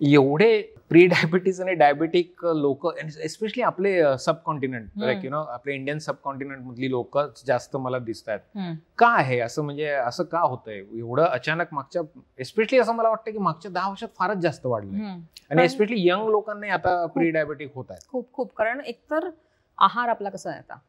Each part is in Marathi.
एवढे प्री डायबिटीज आणि डायबेटिक लोक, एस्पेशली आपले सब कॉन्टिनेंट, लाईक आपले इंडियन सब कॉन्टिनेंट मधली लोक जास्त मला दिसत आहेत. का आहे असं, म्हणजे असं का होतंय एवढं अचानक? मागच्या एस्पेशली असं मला वाटतं की मागच्या 10 वर्षात फारच जास्त वाढलंय, आणि एस्पेशली यंग लोकांना आता प्री डायबेटिक होत आहे. खूप कारण एकतर आहार आपला कसा आहे आता,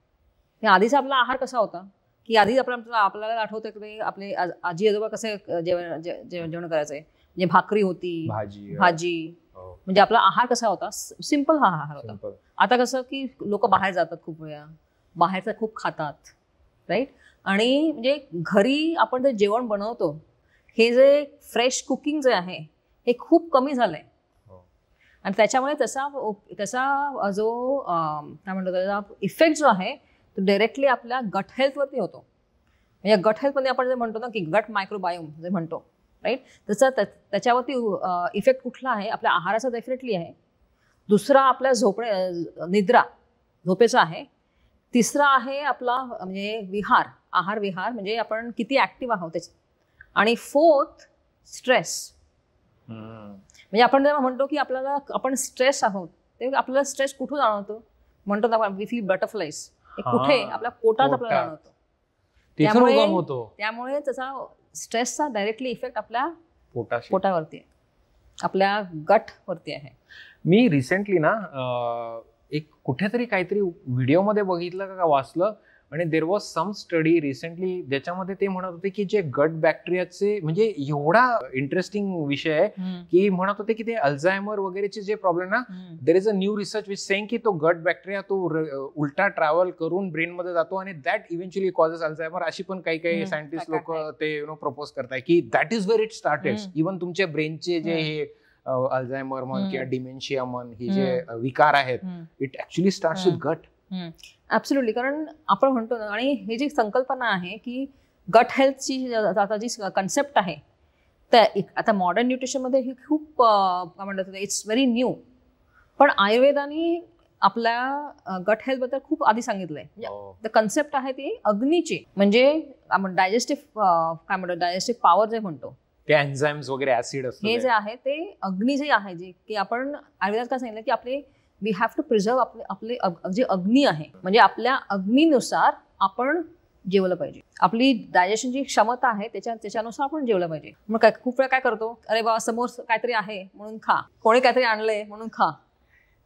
आधीचा आपला आहार कसा होता की आधी आपल्याला आठवतं की आपले आजी आजोबा कसे जेवण करायचंय, म्हणजे भाकरी होती, भाजी, म्हणजे आपला आहार कसा होता, सिंपल हा आहार होता. आता कसं की लोक बाहेर जातात, खूप वेळा बाहेरचं खूप खातात, राईट. आणि म्हणजे घरी आपण जे जेवण बनवतो, हे जे फ्रेश कुकिंग जे आहे हे खूप कमी झालंय. आणि त्याच्यामुळे त्याचा जो काय म्हणतो त्याचा इफेक्ट जो आहे तो डायरेक्टली आपल्या गट हेल्थवरती होतो. म्हणजे गट हेल्थमध्ये आपण जे म्हणतो ना की गट मायक्रोबायोम जे म्हणतो, राईट, त्याच्यावरती इफेक्ट कुठला आहे? आपल्या आहाराचा डेफिनेटली आहे. दुसरा आपल्या निद्रा झोपेचा आहे. तिसरा आहे आपला म्हणजे आहार विहार, म्हणजे आपण किती ऍक्टिव्ह आहोत त्याच्यात. आणि फोर्थ स्ट्रेस. म्हणजे आपण जेव्हा म्हणतो की आपण स्ट्रेस आहोत, ते आपल्याला स्ट्रेस कुठून जाणवतो? म्हणतो ना वी फील बटरफ्लाईज, कुठे? आपल्या पोटात आपल्याला जाणवतो. त्यामुळे त्याचा स्ट्रेसचा डायरेक्टली इफेक्ट आपल्या पोटावरती आहे, आपल्या गट वरती आहे. मी रिसेंटली ना एक कुठेतरी काहीतरी व्हिडिओमध्ये बघितलं का वाचलं, आणि there was some study recently ज्याच्यामध्ये ते म्हणत होते की जे गट बॅक्टेरियाचे, म्हणजे एवढा इंटरेस्टिंग विषय आहे की म्हणत होते की ते अल्झायमर वगैरेचे जे प्रॉब्लेम ना, there is a new research which saying की तो गट बॅक्टेरिया तो उलटा ट्रॅव्हल करून ब्रेन मध्ये जातो आणि दॅट इव्हेंच्युअली कॉजेस अल्झायमर. अशी पण काही सायंटिस्ट लोक ते प्रपोज करताय की that is where it started. Even तुमच्या ब्रेनचे जे हे अल्झायमर म्हण किंवा डिमेन्शिया म्हण, ही जे विकार आहेत, इट ऍक्च्युअली स्टार्ट्स विथ गट. ऍब्सोल्युटली. कारण आपण म्हणतो ना, आणि ही जी संकल्पना आहे की गट हेल्थची आता जी कन्सेप्ट आहे, तर आता मॉडर्न न्यूट्रिशनमध्ये ही खूप काय म्हणतात, इट्स व्हेरी न्यू. पण आयुर्वेदाने आपल्या गट हेल्थबद्दल खूप आधी सांगितलंय. म्हणजे कन्सेप्ट आहे ती अग्नीची, म्हणजे आपण डायजेस्टिव्ह पॉवर जे म्हणतो, ते एन्झाइम्स वगैरे ऍसिड हे जे आहे ते अग्नी जे आहे, जे की आपण आयुर्वेदात काय सांगितलं की आपले वी हॅव टू प्रिझर्व आपले जे अग्नी आहे, म्हणजे आपल्या अग्नीनुसार आपण जेवलं पाहिजे. आपली डायजेशनची क्षमता आहे त्याच्यानुसार आपण जेवलं पाहिजे. मग खूप वेळा काय करतो, अरे बाबा समोर काहीतरी आहे म्हणून खा, कोणी काहीतरी आणलंय म्हणून खा,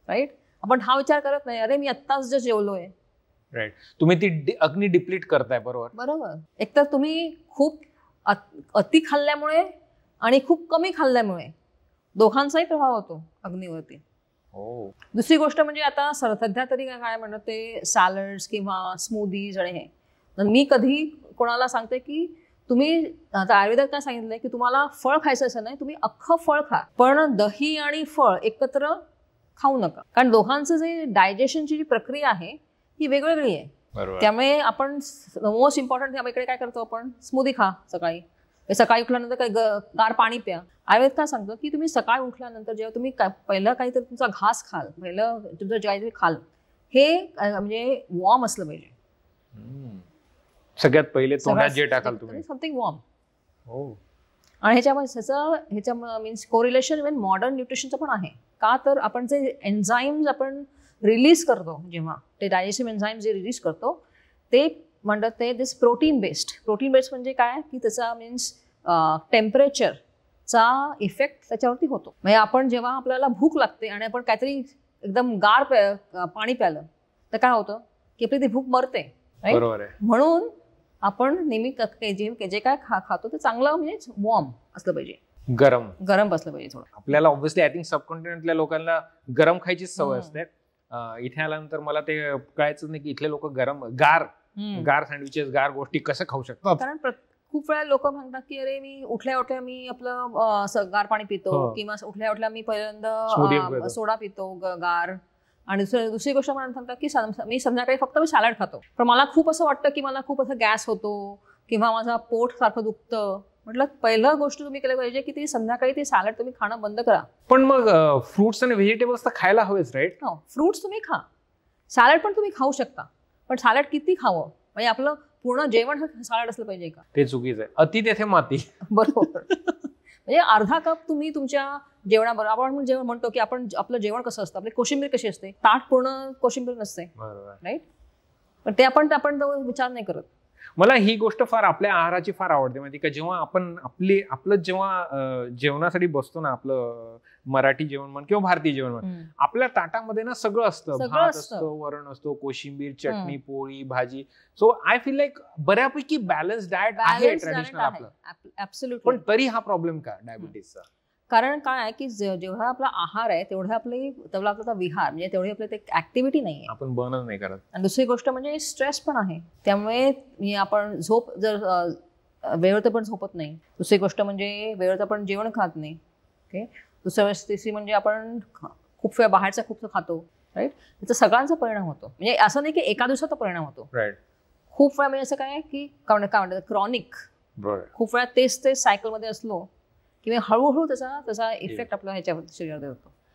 राईट. आपण हा विचार करत नाही, अरे मी आत्ताच जे जेवलोय, राईट. तुम्ही ती अग्नी डिप्लीट करताय. बरोबर. एकतर तुम्ही खूप अति खाल्ल्यामुळे आणि खूप कमी खाल्ल्यामुळे दोघांचाही प्रभाव होतो अग्नीवरती. दुसरी गोष्ट म्हणजे आता सध्या तरी काय म्हणतात ते सॅलड्स किंवा स्मूदीज आणि हे, तर मी कधी कोणाला सांगते की तुम्ही आता आयुर्वेदात काय सांगितलंय की तुम्हाला फळ खायचं असं नाही, तुम्ही अख्खं फळ खा, पण दही आणि फळ एकत्र खाऊ नका. कारण दोघांचं जे डायजेशनची जी प्रक्रिया आहे ही वेगवेगळी आहे. त्यामुळे आपण मोस्ट इम्पॉर्टंट इकडे काय करतो, आपण स्मूदी खा सकाळी उठल्यानंतर काही गार पाणी प्या. आयुर्वेद काय सांगतो की तुम्ही सकाळी उठल्यानंतर जेव्हा तुम्ही पहिलं काहीतरी तुमचा घास खाल, पहिलं तुमचं काहीतरी खाल, हे म्हणजे वॉर्म असलं पाहिजे. सगळ्यात पहिले तोंडात जे टाकाल तुम्ही समथिंग वॉर्म. आणि ह्याच्या मीन्स कोरिलेशन इव्हन मॉडर्न न्यूट्रिशनचं पण आहे. का तर आपण जे एन्झाईम्स आपण रिलीज करतो, जेव्हा ते डायजेस्टिव्ह एन्झाईम जे रिलीज करतो ते म्हणतात ते दिस प्रोटीन बेस्ड म्हणजे काय की त्याचा मीन्स टेम्परेचरचा इफेक्ट त्याच्यावरती होतो. म्हणजे आपण जेव्हा आपल्याला भूक लागते आणि आपण काहीतरी एकदम गार पाणी प्यालं तर काय होतं की आपली ती भूक मरते. म्हणून आपण नेहमी जे काय खातो ते चांगलं म्हणजे वॉर्म असलं पाहिजे, गरम बसलं पाहिजे थोडं. आपल्याला ऑब्व्हियसली आय थिंक सबकॉन्टिनेंटल्या लोकांना गरम खायची सवय असते. इथे आल्यानंतर मला ते कळायचं नाही की इथले लोक गार सँडविचेस, गार गोष्टी कसं खाऊ शकतात. कारण खूप वेळा लोक म्हणतात की अरे मी उठल्या मी आपलं गार पाणी पितो, किंवा उठल्या मी पहिल्यांदा सोडा पितो गार. आणि दुसरी गोष्ट म्हणतात की मी संध्याकाळी फक्त मी सॅलड खातो, पण मला खूप असं वाटतं की मला खूप असं गॅस होतो किंवा माझा पोट सारखं दुखतं. म्हटलं पहिलं गोष्ट तुम्ही केलं पाहिजे की ती संध्याकाळी ते सॅलड तुम्ही खाणं बंद करा. पण मग फ्रुट्स आणि व्हेजिटेबल्स तर खायला हवेच, राईट? हो, फ्रुट्स तुम्ही खा, सॅलड पण तुम्ही खाऊ शकता, पण सॅलड किती खावं, म्हणजे आपलं पूर्ण जेवण सॅलड असलं पाहिजे का? ते चुकीचं आहे. अति तेथे माती. बरोबर. म्हणजे अर्धा कप तुम्ही तुमच्या जेवणाबरोबर आपण जेवण म्हणतो की आपण आपलं जेवण कसं असतं, आपली कोशिंबीर कशी असते, ताट पूर्ण कोशिंबीर नसते, राईट? पण ते आपण तो विचार नाही करत. मला ही गोष्ट फार आपल्या आहाराची फार आवडते माहिती का, जेव्हा आपण आपलं जेव्हा जेवणासाठी बसतो ना, आपलं मराठी जेवण म्हण किंवा भारतीय जेवण म्हण, आपल्या ताटामध्ये ना सगळं असतं, भात असतं, वरण असतो, कोशिंबीर, चटणी, पोळी, भाजी. सो आय फील लाईक बऱ्यापैकी बॅलन्स डाएट आहे ट्रेडिशनल आपलं. ऍब्सोल्युटली. पण तरी हा प्रॉब्लेम का डायबिटीसचा? कारण काय आहे की जेवढा आपला आहार आहे तेवढा आपला विहार म्हणजे तेवढी आपली ऍक्टिव्हिटी नाहीये, आपण बर्नच नाही करत. आणि दुसरी गोष्ट म्हणजे स्ट्रेस पण आहे. त्यामुळे आपण झोप जर वेळेवर पण झोपत नाही. दुसरी गोष्ट म्हणजे वेळेवर आपण जेवण खात नाही. ओके. तिसरी म्हणजे आपण खूप वेळ बाहेरचा खूप खातो, राईट? त्याचा सगळ्यांचा परिणाम होतो. म्हणजे असं नाही की एका दिवसाचा परिणाम होतो, राईट? खूप वेळा म्हणजे असं काय की काय म्हणतात क्रॉनिक, खूप वेळा तेच सायकलमध्ये असलो किंवा हळूहळू त्याचा इफेक्ट आपल्या ह्याच्यावर शरीरावर होतो.